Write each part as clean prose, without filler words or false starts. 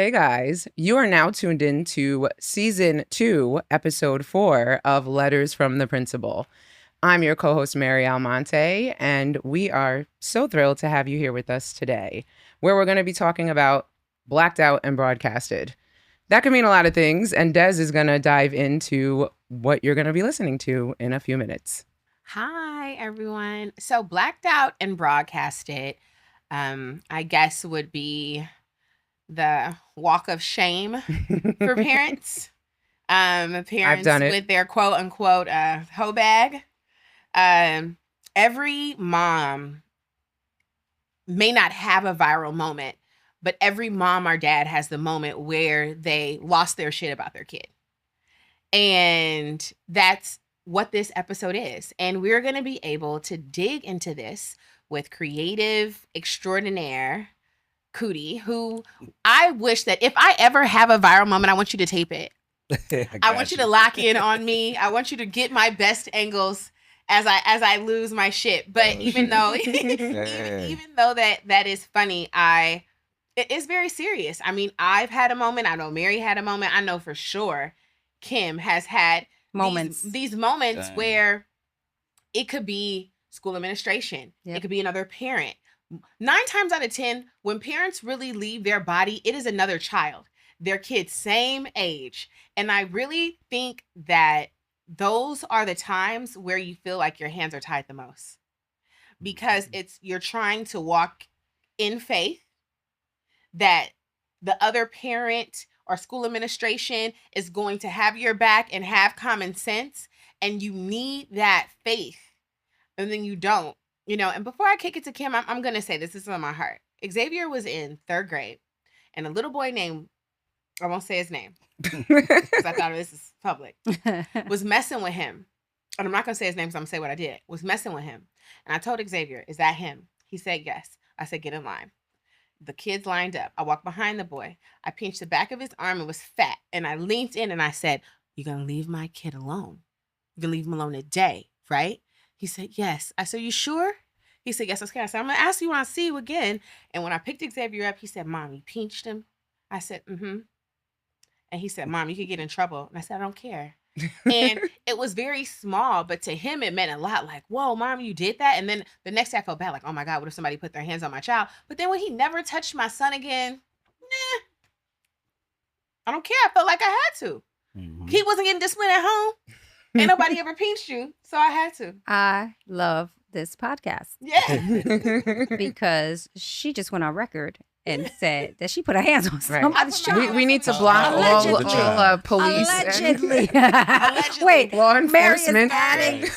Hey guys, you are now tuned in to Season 2, Episode 4 of Letters from the Principal. I'm your co-host, Mary Almonte, and we are so thrilled to have you here with us today, where we're going to be talking about Blacked Out and Broadcasted. That could mean a lot of things, and Des is going to dive into what you're going to be listening to in a few minutes. Hi, everyone. So Blacked Out and Broadcasted, I guess would be the walk of shame for parents. Parents done it. with their quote unquote hoe bag. Every mom may not have a viral moment, but every mom or dad has the moment where they lost their shit about their kid. And that's what this episode is. And we're going to be able to dig into this with creative extraordinaire Coodie, who I wish that if I ever have a viral moment, I want you to tape it. I want you to lock in on me. I want you to get my best angles as I lose my shit. But even though that is funny, it is very serious. I mean, I've had a moment. I know Mary had a moment. I know for sure Kim has had moments. These moments where it could be school administration. Yep. It could be another parent. 9 times out of 10, when parents really leave their body, it is another child, their kid's same age. And I really think that those are the times where you feel like your hands are tied the most, because you're trying to walk in faith that the other parent or school administration is going to have your back and have common sense, and you need that faith, and then you don't. And before I kick it to Kim, I'm going to say this is on my heart. Xavier was in 3rd grade, and a little boy named, I won't say his name, because I thought this is public, was messing with him. And I'm not going to say his name, so I'm going to say what I did. Was messing with him. And I told Xavier, is that him? He said, yes. I said, get in line. The kids lined up. I walked behind the boy. I pinched the back of his arm. It was fat. And I leaned in and I said, you're going to leave my kid alone. You're going to leave him alone today, right? He said, yes. I said, you sure? He said, yes, I was scared. I said, I'm going to ask you when I see you again. And when I picked Xavier up, he said, Mom, you pinched him? I said, mm-hmm. And he said, Mom, you could get in trouble. And I said, I don't care. And it was very small, but to him, it meant a lot. Like, whoa, Mom, you did that? And then the next day I felt bad. Like, oh my God, what if somebody put their hands on my child? But then when he never touched my son again, I don't care. I felt like I had to. Mm-hmm. He wasn't getting disciplined at home. Ain't nobody ever pinched you. So I had to. I love this podcast. Yeah. Because she just went on record and said that she put her hands on somebody's child. We need to block all police. Allegedly. Allegedly. Wait, law Mary is enforcement. adding.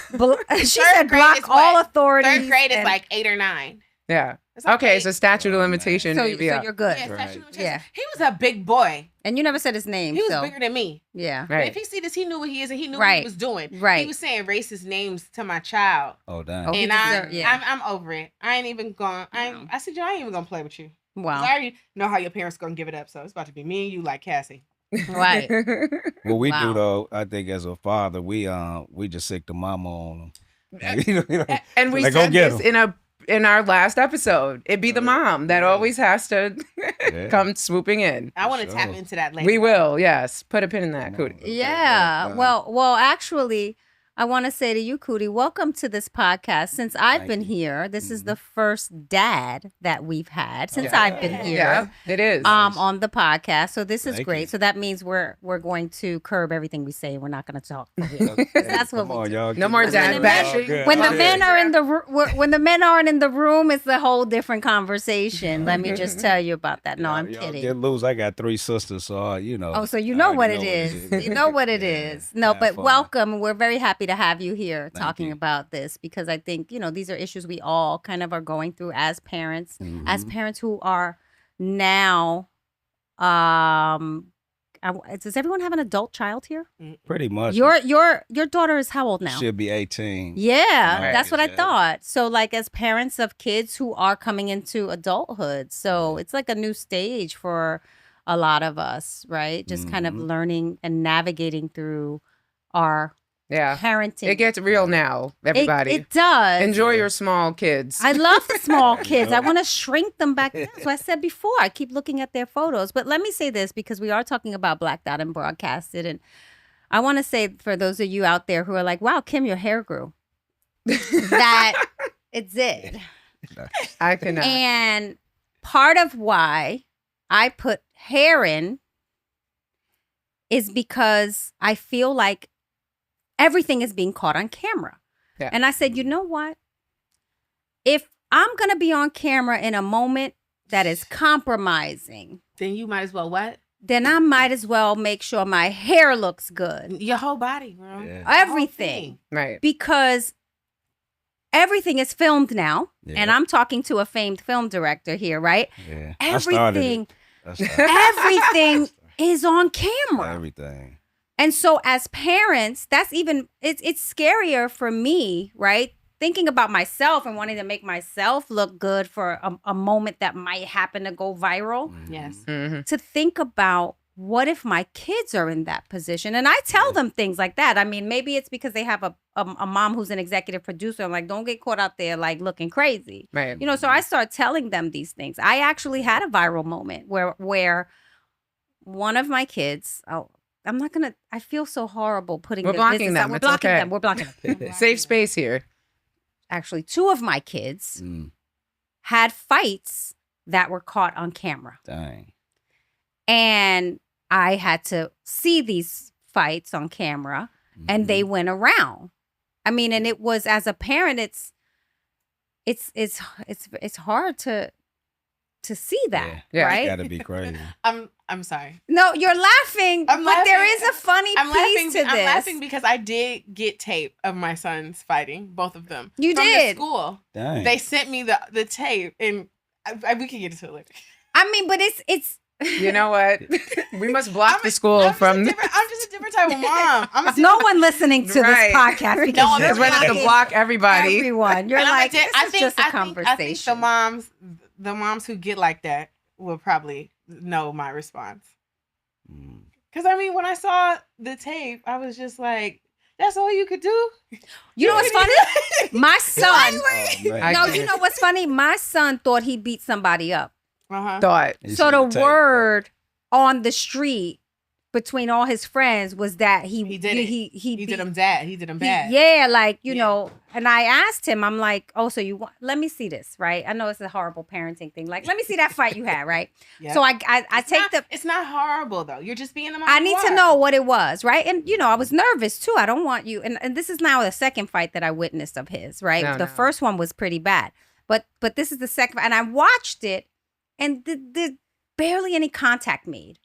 She said block all authorities. 3rd grade is like 8 or 9. Yeah. Okay, so statute of limitation. So you're good. Yeah, statute of limitation. He was a big boy. And you never said his name. He was bigger than me. Yeah. Right. But if he see this, he knew what he is and he knew what he was doing. Right. He was saying racist names to my child. Oh, damn. And I'm over it. I ain't even going. I said, I ain't even going to play with you. Wow. I already know how your parents going to give it up. So it's about to be me and you like Cassie. Right. What we do, though, I think as a father, we just sick the mama on them. And we said this in our last episode. It'd be the mom that always has to come swooping in. I want to tap into that later. We will, yes. Put a pin in that, Coodie. Yeah. Well, actually, I want to say to you, Coodie, welcome to this podcast. Since I've been here, this is the first dad that we've had since I've been here. Yeah, it is. On the podcast. So this is great. So that means we're going to curb everything we say. We're not going to talk. That's what we do. No more dad bashing. When the men are in the men aren't in the room, it's a whole different conversation. Let me just tell you about that. No, I'm kidding. Get loose. I got 3 sisters, so Oh, so you know what it is. You know what it is. No, but welcome. We're very happy to have you here talking about this, because I think, these are issues we all kind of are going through as parents, who are now, does everyone have an adult child here? Pretty much. Your daughter is how old now? She'll be 18. Yeah, that's what I thought. So like as parents of kids who are coming into adulthood, so it's like a new stage for a lot of us, right? Just kind of learning and navigating through our parenting. It gets real now, everybody. It does. Enjoy your small kids. I love the small kids. I want to shrink them back down. So I said before, I keep looking at their photos. But let me say this, because we are talking about Blacked Out and Broadcasted. And I want to say for those of you out there who are like, wow, Kim, your hair grew. That it did. I cannot. And part of why I put hair in is because I feel like everything is being caught on camera. Yeah. And I said, you know what? If I'm going to be on camera in a moment that is compromising, then you might as well what? Then I might as well make sure my hair looks good. Your whole body, bro. Yeah. Everything. Right. Because everything is filmed now. Yeah. And I'm talking to a famed film director here, right? Yeah. Everything. I started it. Everything is on camera. Everything. And so as parents, that's even, it's scarier for me, right? Thinking about myself and wanting to make myself look good for a moment that might happen to go viral. Yes. Mm-hmm. To think about, what if my kids are in that position? And I tell them things like that. I mean, maybe it's because they have a mom who's an executive producer. I'm like, don't get caught out there like looking crazy. Right. You know, so I start telling them these things. I actually had a viral moment where one of my kids, I'm not going to, I feel so horrible putting We're their blocking business them. out. We're It's blocking okay. them. We're blocking them. Safe space here. Actually, two of my kids had fights that were caught on camera. Dang. And I had to see these fights on camera, and they went around. I mean, and it was, as a parent, it's hard to see that, Yeah. right? It's gotta be crazy. I'm sorry. No, you're laughing, I'm but laughing. there is a funny I'm piece laughing. to this. I'm laughing because I did get tape of my sons fighting, both of them. You from did? The school. Dang. They sent me the tape, and we can get into it later. I mean, but it's You know what? We must block the school I'm from. just a different type of mom. no one listening to Right. this podcast because No, you're Because we're going to blocking block everybody. everyone. You're And like, this I is think- just a I think conversation. the moms who get like that will probably know my response. Because I mean, when I saw the tape, I was just like, "That's all you could do." You know what's funny? My son. I No, can't. you know what's funny? My son thought he beat somebody up. Thought. So the word on the street between all his friends was that he did it. He He beat- did him bad. He did him bad. Yeah, like, you Yeah. know, and I asked him, I'm like, oh, so you want, let me see this, right? I know it's a horrible parenting thing. Like, let me see that fight you had, right? Yeah. So I take It's not horrible though. You're just being the mom. I you need to are. know what it was, right? And, you know, I was nervous too. I don't want you, and this is now the second fight that I witnessed of his, right? No, the no. first one was pretty bad, but this is the second, and I watched it, and the barely any contact made.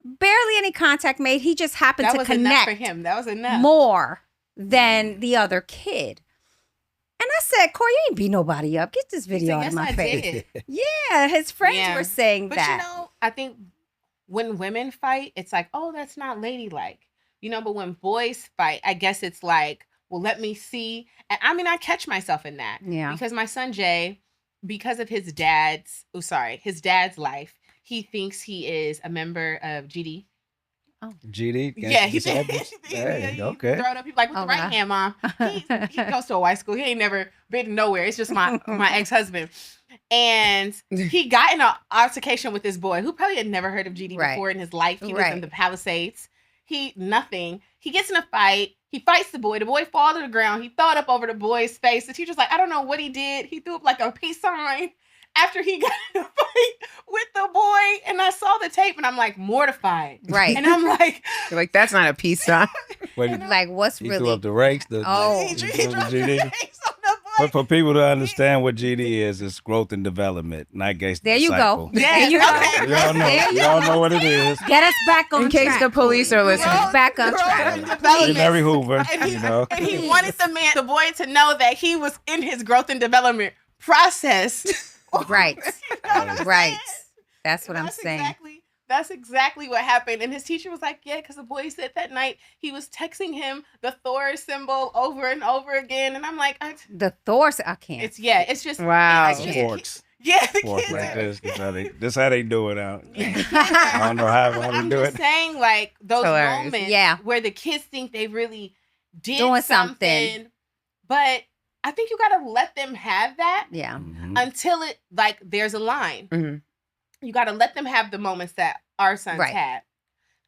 Barely any contact made. He just happened That to was enough connect for him. That was enough. more than the other kid. And I said, Corey, you ain't beat nobody up. Get this He said, video out yes, of my I face. did. Yeah, his friends Yeah. were saying But that. you know, I think when women fight, it's like, oh, that's not ladylike. You know, but when boys fight, I guess it's like, well, let me see. And I mean, I catch myself in that. Yeah. Because my son Jay, because of his dad's life, he thinks he is a member of GD. GD? Yeah, he Disciples? Hey, okay. Throw it up. He's like, with Oh, the right wow. hand, mom. He goes to a white school. He ain't never been nowhere. It's just my ex-husband. And he got in an altercation with this boy who probably had never heard of GD Right. before in his life. He was Right. in the Palisades. Nothing. He gets in a fight. He fights the boy. The boy falls to the ground. He threw it up over the boy's face. The teacher's like, I don't know what he did. He threw up like a peace sign after he got in a fight with the boy. And I saw the tape and I'm like mortified. Right. And I'm like, You're like, that's not a peace sign. Wait, Like, what's he really... threw up the rakes. Oh. he threw dropped up the the GD. face on the boy. But for people to understand what GD is, it's growth and development, not gauge There you go. disciple. There you Okay. go. Y'all know, There you y'all know what it is. Get us back on In case track. the police are listening. Growth- Back on growth track. and Free development. Mary Hoover, And he, you know. and he wanted the boy to know that he was in his growth and development process. Right. You know what I'm Right. saying? That's what I'm saying. That's exactly what happened. And his teacher was like, yeah, because the boy said that night he was texting him the Thor symbol over and over again. And I'm like, The Thor, I can't. it's just Wow. I can't- Forks. Yeah, the Forks kids like are- this. This how they do it out. I don't know how But they I'm do just it. saying, like, those Hilarious. moments Yeah. where the kids think they really did Doing something. But I think you got to let them have that until it, like, there's a line. You got to let them have the moments that our sons had.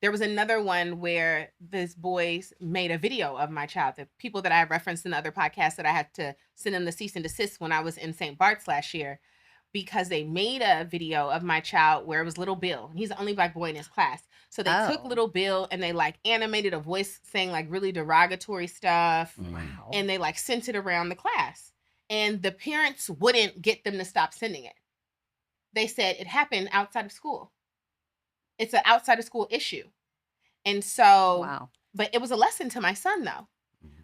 There was another one where this boys made a video of my child. The people that I referenced in the other podcasts that I had to send them the cease and desist when I was in St. Bart's last year, because they made a video of my child where it was little Bill. He's the only Black boy in his class. So they took little Bill and they like animated a voice saying like really derogatory stuff. Wow. And they like sent it around the class. And the parents wouldn't get them to stop sending it. They said it happened outside of school. It's an outside of school issue. And so, but it was a lesson to my son though,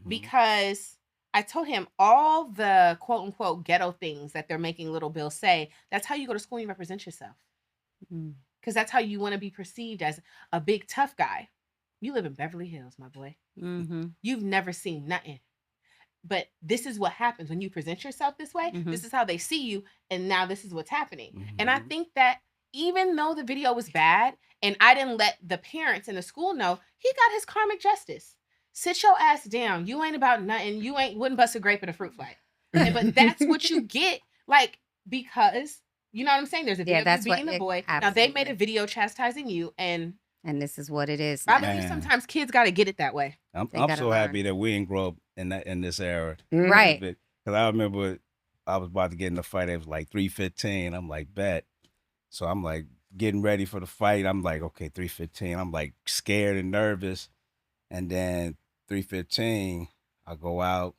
because I told him all the quote unquote ghetto things that they're making little Bill say, that's how you go to school and you represent yourself. Because that's how you want to be perceived as a big tough guy. You live in Beverly Hills, my boy. You've never seen nothing. But this is what happens when you present yourself this way. This is how they see you. And now this is what's happening. And I think that even though the video was bad and I didn't let the parents in the school know, he got his karmic justice. Sit your ass down. You ain't about nothing. You wouldn't bust a grape at a fruit fight. But that's what you get, like, because, you know what I'm saying? There's a video of you being the boy. Absolutely. Now, they made a video chastising you, and this is what it is. I believe sometimes kids got to get it that way. I'm so happy that we didn't grow up in this era. Right. Because I remember I was about to get in a fight. It was like 3:15. I'm like, bet. So I'm like getting ready for the fight. I'm like, okay, 3:15. I'm like scared and nervous. And then 3:15, I go out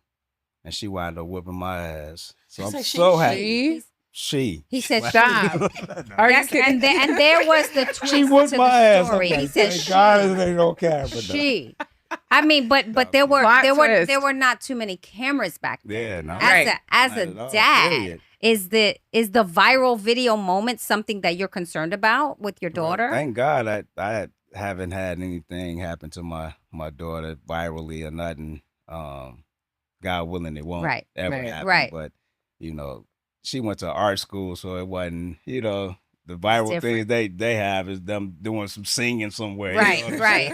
and she wound up whipping my ass. So I'm so happy. He said, stop. Are you kidding? And there was the twist she whipped to my the ass. story. Okay, he said, thank God it ain't no camera. She. I mean, but there were not too many cameras back then. Yeah, no. As a dad, is the viral video moment something that you're concerned about with your daughter? Well, thank God I haven't had anything happen to my daughter virally or nothing. God willing, it won't ever happen. Right. But you know, she went to art school, so it wasn't. You know, the viral things they have is them doing some singing somewhere. Right. You know Right.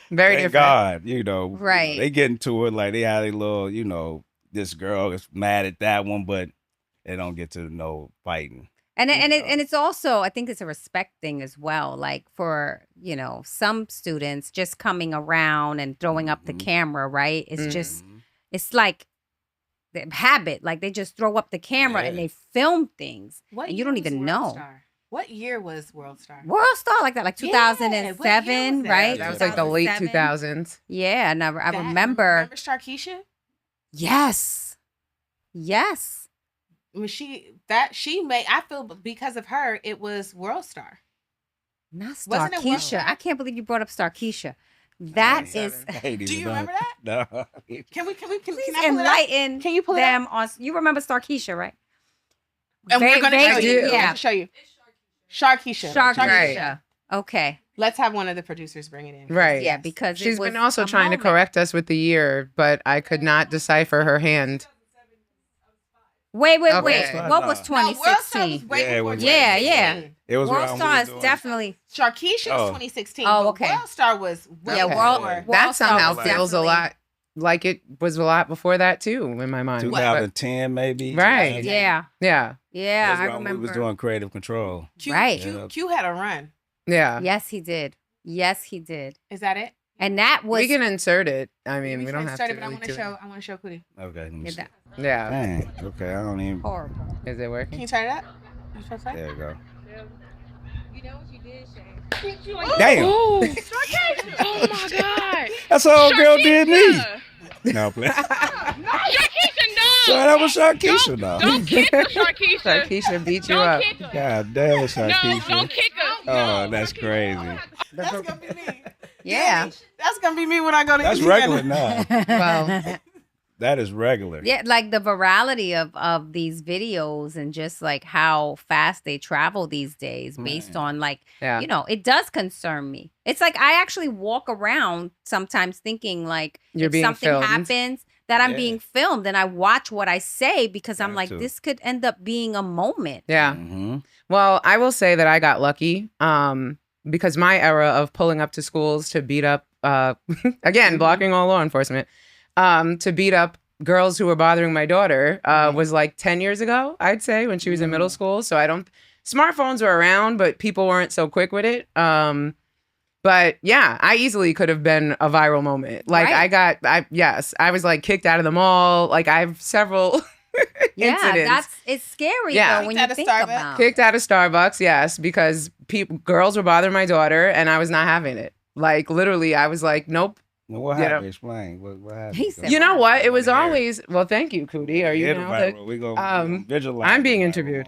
Very thank different. God, you know. Right. They get into it like they had a little. You know, this girl is mad at that one, but they don't get to no fighting. And it's also, I think it's a respect thing as well. Like for, you know, some students just coming around and throwing up the camera, right? It's just, it's like the habit. Like they just throw up the camera and they film things. And you don't even know. Star? What year was World Star? World Star like that, like 2007, right? That was like the late 2000s. Yeah, and I remember. Remember Starkeisha? Yes. When she made, I feel because of her, it was World Star. Not Starkeisha. I can't believe you brought up Starkeisha. That is. Do you remember that? No. Can I enlighten Can you pull them it up? on? You remember Starkeisha, right? And we're going to show you. Yeah. We're going to show you. Sharkeisha. Right. Okay. Let's have one of the producers bring it in. Right. Yeah, because she's been also trying to correct us with the year, but I could not decipher her hand. Wait. What was 2016? Yeah. It was World Star is definitely. Sharkeisha was 2016. Oh, okay. World Star was World that somehow feels a lot like it was a lot before that too in my mind. 2010 maybe. Right. Yeah. That's I when remember. we was doing creative control. Q had a run. Yeah. Yes, he did. Is that it? And that was. We can insert it. I mean, we don't have to. But I want to show Coodie. Okay. Let me see. Yeah. Dang. Okay. I don't even. Horrible. Is it working? Can you turn it up? There you go. You know what you did, Shane? Damn. Oh my God. That's how old girl did me. No, please. Sharkeisha, no. So that was Sharkeisha, though. Don't kick her, Sharkeisha. Sharkeisha beat you Don't up. kick her. God damn, Sharkeisha. No, don't kick her. Oh, that's crazy. That's going to be me. Yeah. That's going to be me when I go to That's Indiana. regular now. Well, That is regular. Yeah, like the virality of these videos and just like how fast they travel these days based on like, you know, it does concern me. It's like I actually walk around sometimes thinking like if something happens that I'm being filmed and I watch what I say because I'm like, this could end up being a moment. Yeah. Well, I will say that I got lucky because my era of pulling up to schools to beat up, again, blocking all law enforcement, to beat up girls who were bothering my daughter was like 10 years ago, I'd say, when she was in middle school. So smartphones were around, but people weren't so quick with it. But yeah, I easily could have been a viral moment. Like I was like kicked out of the mall. Like I have several incidents. It's scary Yeah. though when you think about it. Kicked out of Starbucks, yes, because girls were bothering my daughter and I was not having it. Like literally, I was like, nope. What happened? Explain. What happened? He said, You know what? It was always thank you, Coodie. Are you now we gonna visualize? I'm being interviewed.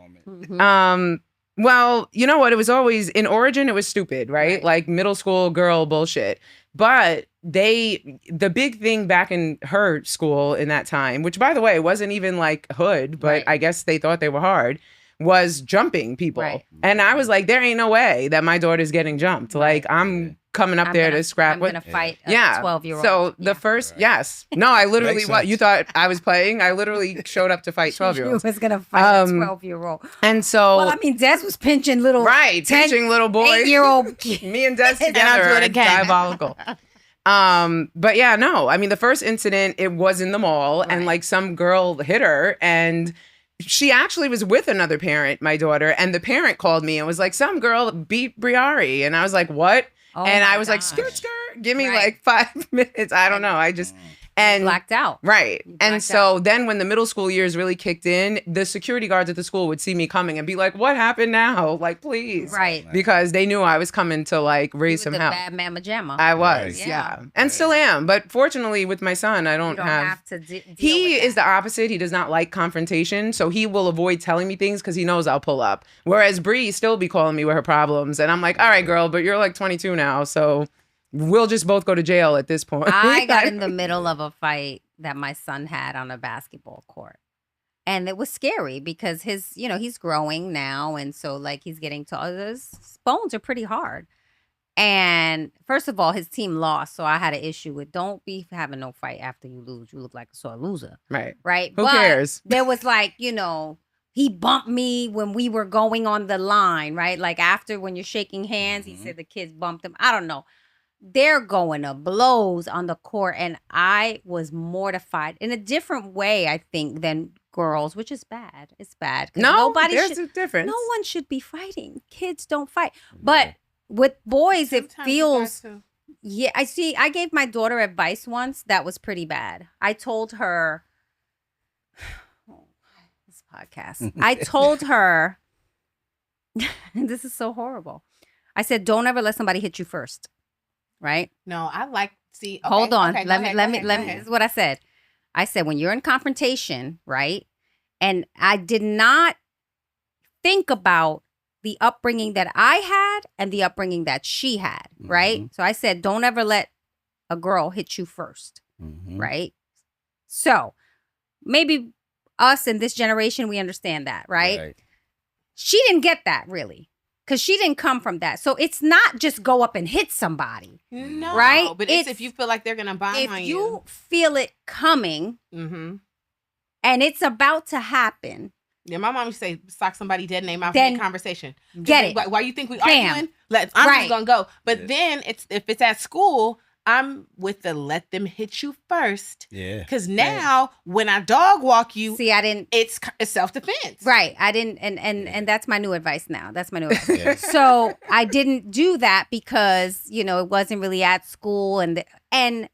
Well, you know what? It was always in origin. It was stupid, right? Like middle school girl bullshit. But the big thing back in her school in that time, which by the way wasn't even like hood, but I guess they thought they were hard, was jumping people. Right. And I was like, there ain't no way that my daughter's getting jumped. Like I'm coming up there to scrap. I'm gonna fight a 12-year-old. So the first, no, I literally, you thought I was playing? I literally showed up to fight 12-year-olds. She was gonna fight a 12-year-old. And so, well, I mean, Des was pinching little, pinching little boys. 8-year-old. Me and Des together are diabolical. But yeah, no, I mean, the first incident, it was in the mall and like some girl hit her and she actually was with another parent, my daughter, and the parent called me and was like, some girl beat Briari. And I was like, what? And I was like, skirt, give me like 5 minutes. I don't know. I just, and blacked out. Right. And so then when the middle school years really kicked in, the security guards at the school would see me coming and be like, what happened now? Like, please. Right. Because they knew I was coming to like raise some hell. Bad mamma jamma. I was, yeah. And still am. But fortunately with my son, I don't have to deal he with is the opposite. He does not like confrontation. So he will avoid telling me things because he knows I'll pull up. Whereas Bree still be calling me with her problems. And I'm like, all right, girl, but you're like 22 now. So we'll just both go to jail at this point. I got in the middle of a fight that my son had on a basketball court. And it was scary because he's growing now. And so like he's getting taller. His bones are pretty hard. And first of all, his team lost. So I had an issue with don't be having no fight after you lose. You look like a sore loser. Right. Right. Who cares? There was like, he bumped me when we were going on the line, right? Like after when you're shaking hands, he said the kids bumped him. I don't know. They're going to blows on the court. And I was mortified in a different way, I think, than girls, which is bad. It's bad. No, there's a difference. No one should be fighting. Kids don't fight. But with boys, it feels... Yeah, I gave my daughter advice once that was pretty bad. I told her... this podcast. I told her... this is so horrible. I said, don't ever let somebody hit you first. Right? No, I like hold on. Okay, let me this is what I said. I said when you're in confrontation, right? And I did not think about the upbringing that I had and the upbringing that she had, right? So I said don't ever let a girl hit you first. Right? So, maybe us in this generation we understand that, right? She didn't get that really. Because she didn't come from that. So it's not just go up and hit somebody. No. Right? But it's if you feel like they're going to bomb on you. If you feel it coming and it's about to happen. Yeah, my mom used to say, sock somebody dead in their mouth in conversation. Get it. Why you think we arguing? I'm just going to go. But then if it's at school, I'm with the let them hit you first. Yeah. Because now when I dog walk you, I didn't. It's self-defense. Right. I didn't. And that's my new advice now. That's my new advice. So I didn't do that because, it wasn't really at school. And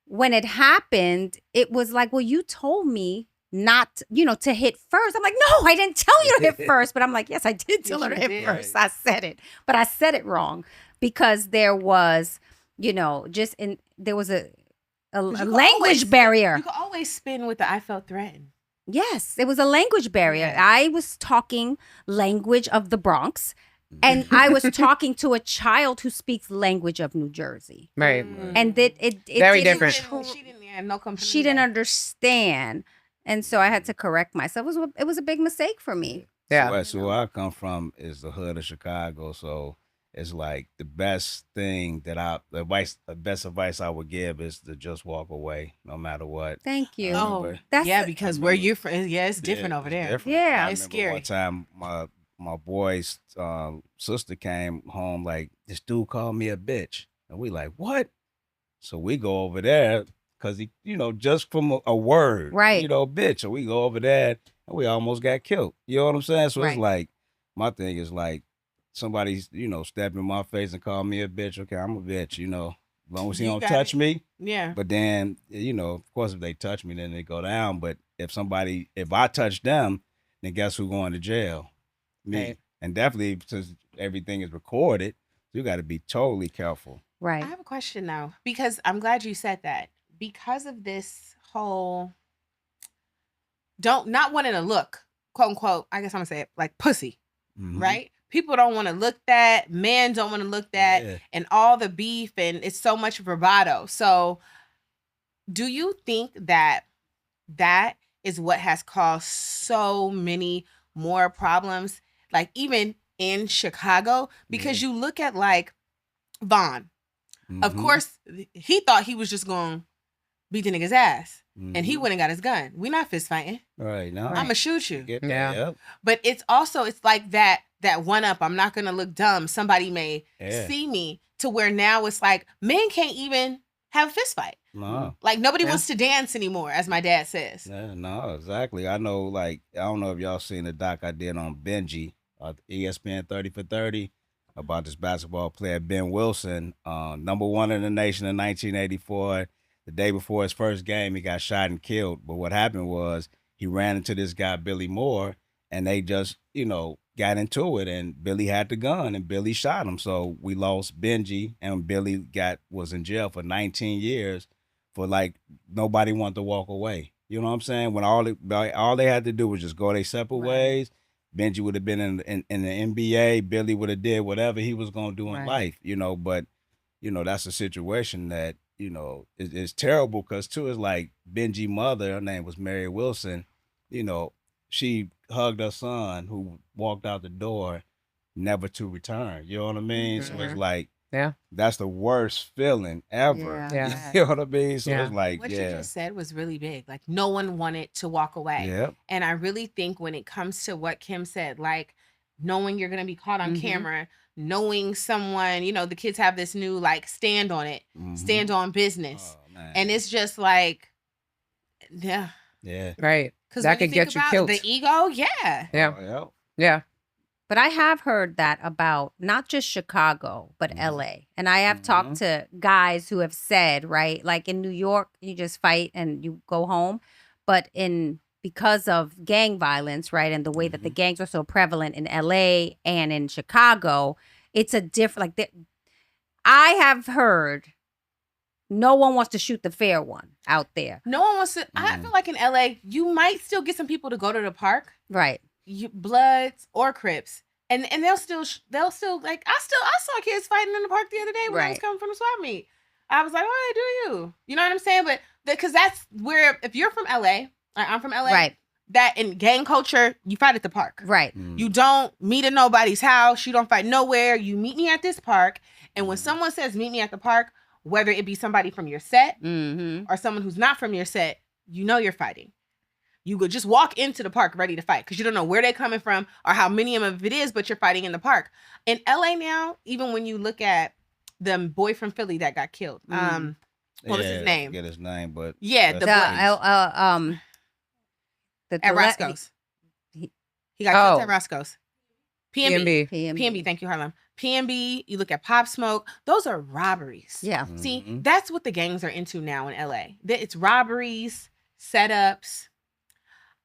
when it happened, it was like, well, you told me not, to hit first. I'm like, no, I didn't tell you to hit first. But I'm like, yes, I did tell her to hit first. I said it. But I said it wrong because there was... there was a language barrier. You could always spin with the I felt threatened. Yes, it was a language barrier. Yeah. I was talking language of the Bronx, and I was talking to a child who speaks language of New Jersey. Right. And it very different. She didn't understand, and so I had to correct myself. It was a big mistake for me. Yeah. So where I come from is the hood of Chicago, so. It's like the best thing the best advice I would give is to just walk away, no matter what. Thank you. Because where you're from, it's different over there. Different. Yeah, it's scary. One time, my boy's sister came home like this dude called me a bitch, and we like what? So we go over there. because he, just from a word, Right. bitch, or we go over there and we almost got killed. You know what I'm saying? So Right. it's like, my thing is like, somebody's, step in my face and call me a bitch. Okay, I'm a bitch, as long as he You don't got touch it. me. Yeah. But then, of course, if they touch me, then they go down. But if I touch them, then guess who going to jail? Me. Right. And definitely, since everything is recorded, you got to be totally careful. Right. I have a question though, because I'm glad you said that. Because of this whole not wanting to look, quote unquote, I guess I'm gonna say it like pussy, Mhm. right? People don't want to look that, men don't want to look that, Yeah. and all the beef, and it's so much bravado. So, do you think that is what has caused so many more problems, like even in Chicago? Because you look at like Vaughn, of Mhm. course, he thought he was just going to beat the nigga's ass, and he Mhm. went and got his gun. We not fist fighting. Right now. I'm gonna shoot you. Get Yeah. that. But it's like that one up. I'm not gonna look dumb. Somebody may see me, to where now it's like men can't even have a fist fight. No. Like nobody wants to dance anymore, as my dad says. Yeah, no, exactly. I know, like, I don't know if y'all seen the doc I did on Benji, ESPN 30 for 30, about this basketball player, Ben Wilson, number one in the nation in 1984. The day before his first game, he got shot and killed. But what happened was he ran into this guy, Billy Moore, and they just, got into it. And Billy had the gun, and Billy shot him. So we lost Benji, and Billy was in jail for 19 years for, like, nobody wanted to walk away. You know what I'm saying? When all they had to do was just go their separate ways. Benji would have been in the NBA. Billy would have did whatever he was going to do in life, But, that's a situation that, is terrible, because, too, it's like Benji's mother, her name was Mary Wilson, she hugged her son who walked out the door never to return. You know what I mean? Mm-hmm. So it's like, yeah, that's the worst feeling ever. Yeah. You know what I mean? So it's like, what you just said was really big. Like no one wanted to walk away. Yeah. And I really think when it comes to what Kim said, like knowing you're going to be caught on camera, knowing someone, the kids have this new, like, stand on it, stand on business. Oh, man. And it's just like, yeah. right. Because That could get you killed. The ego, yeah. Yeah. Oh, Yeah. But I have heard that about not just Chicago, but LA. And I have talked to guys who have said, right, like in New York, you just fight and you go home. But because of gang violence, right, and the way that the gangs are so prevalent in LA and in Chicago, it's a different, like, I have heard no one wants to shoot the fair one out there. No one wants to. I feel like in LA, you might still get some people to go to the park. Right. Bloods or Crips, and they'll still like, I saw kids fighting in the park the other day when I was coming from the swap meet. I was like, oh, do you know what I'm saying? But because that's where, if you're from LA, I'm from LA, right? That in gang culture, you fight at the park, right? You don't meet at nobody's house. You don't fight nowhere. You meet me at this park, and when someone says meet me at the park, whether it be somebody from your set or someone who's not from your set, you're fighting. You could just walk into the park ready to fight because you don't know where they're coming from or how many of it is, but you're fighting in the park. In LA now, even when you look at the boy from Philly that got killed, what was his name? I forget his name, but at Roscoe's. He got killed at Roscoe's. PNB. Thank you, Harlem. PNB. You look at Pop Smoke. Those are robberies. Yeah. See, that's what the gangs are into now in LA. It's robberies, setups.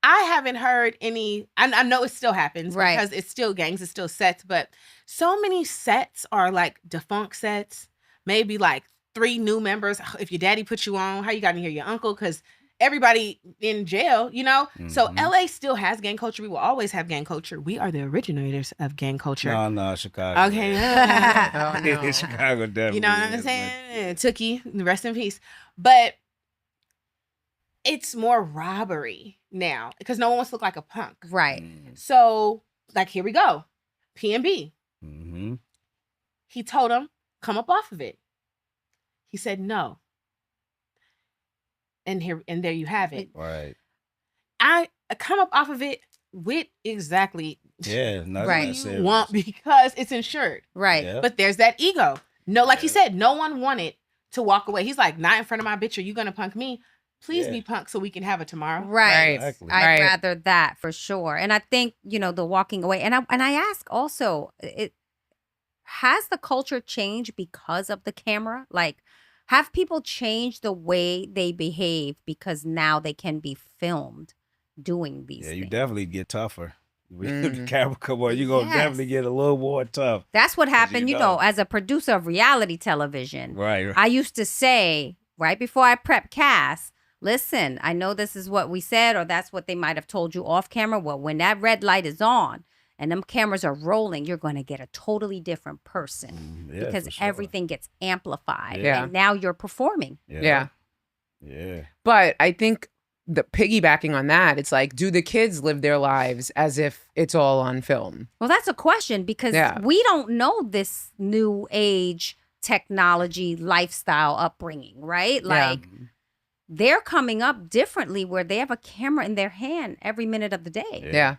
I haven't heard any. I know it still happens because it's still gangs, it's still sets, but so many sets are like defunct sets. Maybe like 3 new members. If your daddy put you on, how you got in here? Your uncle, because everybody in jail, So LA still has gang culture. We will always have gang culture. We are the originators of gang culture. No, Chicago. Okay. Oh, no. Chicago definitely. You know what I'm saying? Tookie, rest in peace. But it's more robbery now because no one wants to look like a punk. Right. So, like, here we go. PNB. He told him, come up off of it. He said no. And there you have it. Right. I come up off of it with exactly what you want because it's insured. Right. Yep. But there's that ego. No, like he said, no one wanted to walk away. He's like, not in front of my bitch. Are you gonna punk me? Please be punk so we can have it tomorrow. Right. Exactly. I'd rather that for sure. And I think, the walking away. And I ask also, has the culture changed because of the camera? Like, have people changed the way they behave because now they can be filmed doing these things? You definitely get tougher. When the camera come on, you're going to definitely get a little more tough. That's what happened, as a producer of reality television. Right. I used to say, right before I prep cast, listen, I know this is what we said, or that's what they might have told you off camera. Well, when that red light is on and them cameras are rolling, you're going to get a totally different person because everything gets amplified. Yeah. And now you're performing. Yeah. Yeah. But I think the piggybacking on that, it's like, do the kids live their lives as if it's all on film? Well, that's a question because we don't know this new age technology lifestyle upbringing, right? Like they're coming up differently where they have a camera in their hand every minute of the day. Yeah.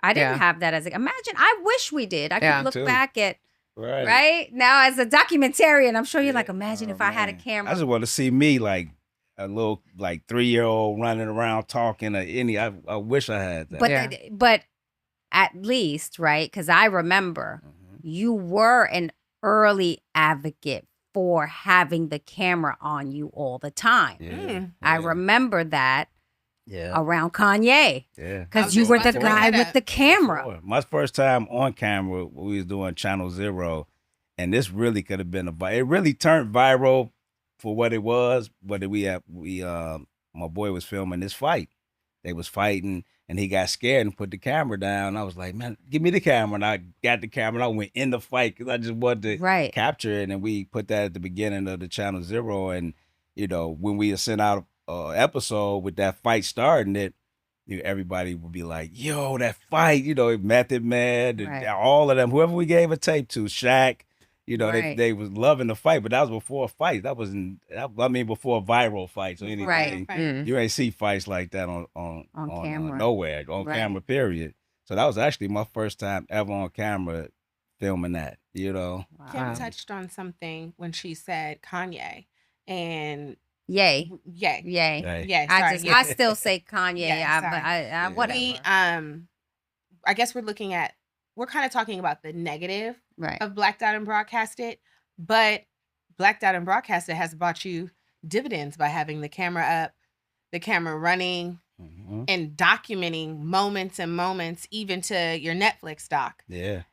I didn't have that imagine. I wish we did. I could look back at right now as a documentarian. I'm sure you're like, imagine if I had a camera. I just want to see me like a little 3-year-old running around talking or any. I wish I had that. But at least, right? Because I remember you were an early advocate for having the camera on you all the time. I remember that. Around Kanye. Because you were the guy with the camera. My first time on camera, we was doing Channel Zero, and this really could have been it really turned viral for what it was. But my boy was filming this fight. They was fighting, and he got scared and put the camera down. I was like, man, give me the camera. And I got the camera, and I went in the fight because I just wanted to capture it. And we put that at the beginning of the Channel Zero. And, when we sent out episode with that fight starting it, everybody would be like, yo, that fight, Method Man, all of them, whoever we gave a tape to, Shaq, they was loving the fight, but that was before a fight. That wasn't, before a viral fight. So anything, you ain't see fights like that on camera, nowhere, on camera, period. So that was actually my first time ever on camera filming that, Kim touched on something when she said Kanye, and Yay. I still say Kanye. Whatever. I guess we're kind of talking about the negative of Blacked Out and Broadcasted, but Blacked Out and Broadcasted has brought you dividends by having the camera up, the camera running, and documenting moments and moments, even to your Netflix doc. Yeah.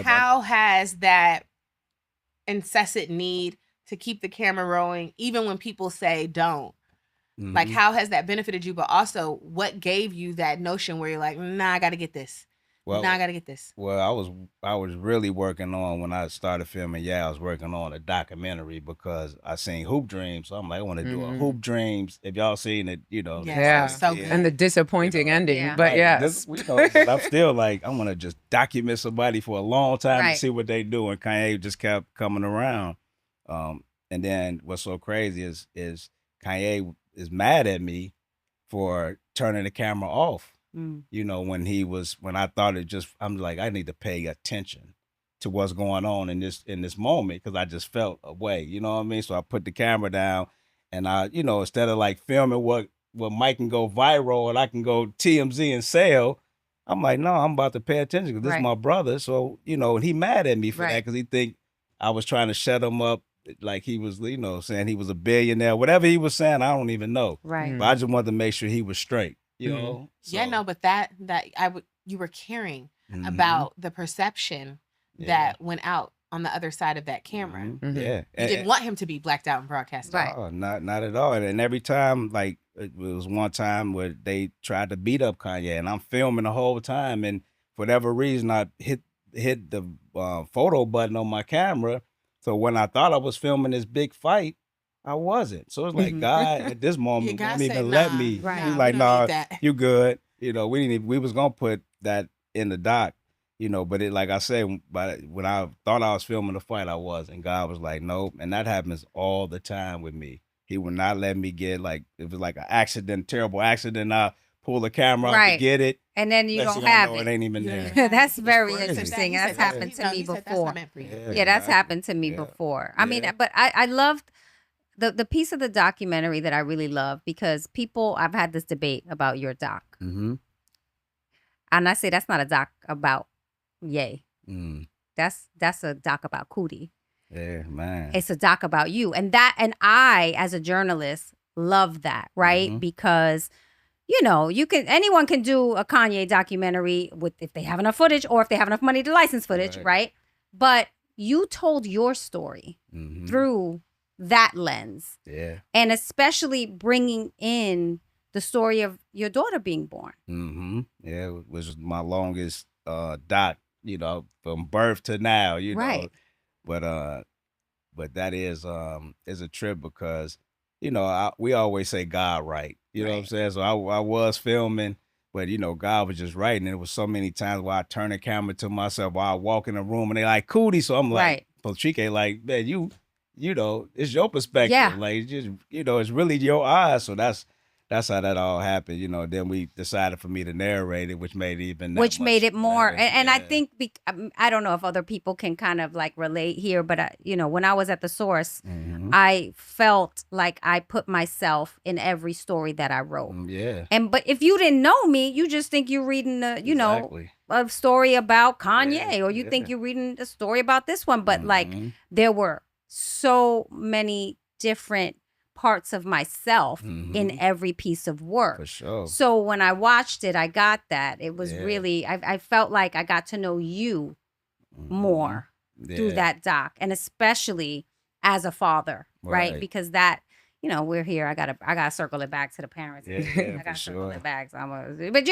How has that incessant need to keep the camera rolling, even when people say don't? Like, how has that benefited you? But also, what gave you that notion where you're like, nah, I got to get this. Well, I was really working on, when I started filming, I was working on a documentary because I seen Hoop Dreams. So I'm like, I want to do a Hoop Dreams. If y'all seen it, so good. And the disappointing ending. But I'm still like, I want to just document somebody for a long time to see what they do. And Kanye just kept coming around. And then what's so crazy is Kanye is mad at me for turning the camera off. When I thought I'm like, I need to pay attention to what's going on in this moment, because I just felt a way, you know what I mean? So I put the camera down, and I, instead of like filming what might can go viral and I can go TMZ and sell, I'm like, no, I'm about to pay attention because this is my brother. So, and he mad at me for that because he think I was trying to shut him up, like he was, saying he was a billionaire. Whatever he was saying, I don't even know. Right. But I just wanted to make sure he was straight. So. But that you were caring about the perception that went out on the other side of that camera. Yeah, you didn't want him to be blacked out and broadcast. Oh, not at all. And every time, like, it was one time where they tried to beat up Kanye, and I'm filming the whole time, and for whatever reason, I hit the photo button on my camera. So when I thought I was filming this big fight, I wasn't. So it's like, God, at this moment, won't even let me. He's like, nah, you good. We was gonna put that in the doc, but it, like I said, but when I thought I was filming the fight, I wasn't. God was like, nope. And that happens all the time with me. He would not let me get, like, if it was like an accident, terrible accident, I pull the camera out to get it. And then you don't have it. It ain't even there. That's very interesting. That's happened to me before. Yeah, that's happened to me before. I mean, but I loved the piece of the documentary that I really love, because I've had this debate about your doc. Mm-hmm. And I say that's not a doc about Ye. Mm. That's a doc about Coodie. Yeah, man. It's a doc about you. And I, as a journalist, love that, right? Mhm. Because, anyone can do a Kanye documentary if they have enough footage or if they have enough money to license footage, right? But you told your story Mhm. through that lens. Yeah. And especially bringing in the story of your daughter being born. Mm-hmm. Yeah, it was my longest doc, from birth to now, Right. But that is a trip because, we always say God right. You know what I'm saying? So I was filming, but God was just writing. There was so many times where I turn the camera to myself while I walk in the room and they like Coodie. So I'm like, Patrick, like, man, it's your perspective. Yeah. Like, just, it's really your eyes. So that's how that all happened. Then we decided for me to narrate it, which made it even made it more. better. And I think, I don't know if other people can kind of like relate here, but when I was at the source, Mhm. I felt like I put myself in every story that I wrote. Yeah. But if you didn't know me, you just think you're reading Exactly. a story about Kanye, Yeah, or you think yeah. you're reading a story about this one. But like, Mhm. there were so many different parts of myself in Mhm. every piece of work. For sure. So when I watched it, I got that. It was Yeah. really, I felt like I got to know you more through Yeah. that doc, and especially as a father, right? Right. Because that, we're here. I gotta circle it back to the parents. Yeah, I gotta for circle sure. it back. But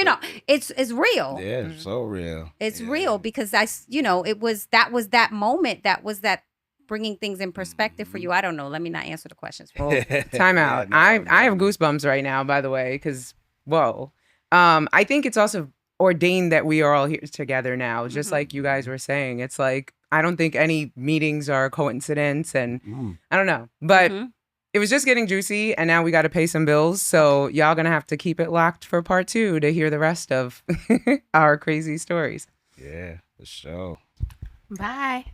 it's real. Yeah, it's so real. It's Yeah. real because it was that moment. That was that bringing things in perspective for you. I don't know. Let me not answer the questions. Time out. Yeah, no, I have goosebumps right now, by the way, because whoa. I think it's also ordained that we are all here together now, just Mhm. like you guys were saying. It's like I don't think any meetings are a coincidence, and I don't know, but Mhm. it was just getting juicy, and now we got to pay some bills. So y'all gonna have to keep it locked for part 2 to hear the rest of our crazy stories. Yeah, for sure. Bye.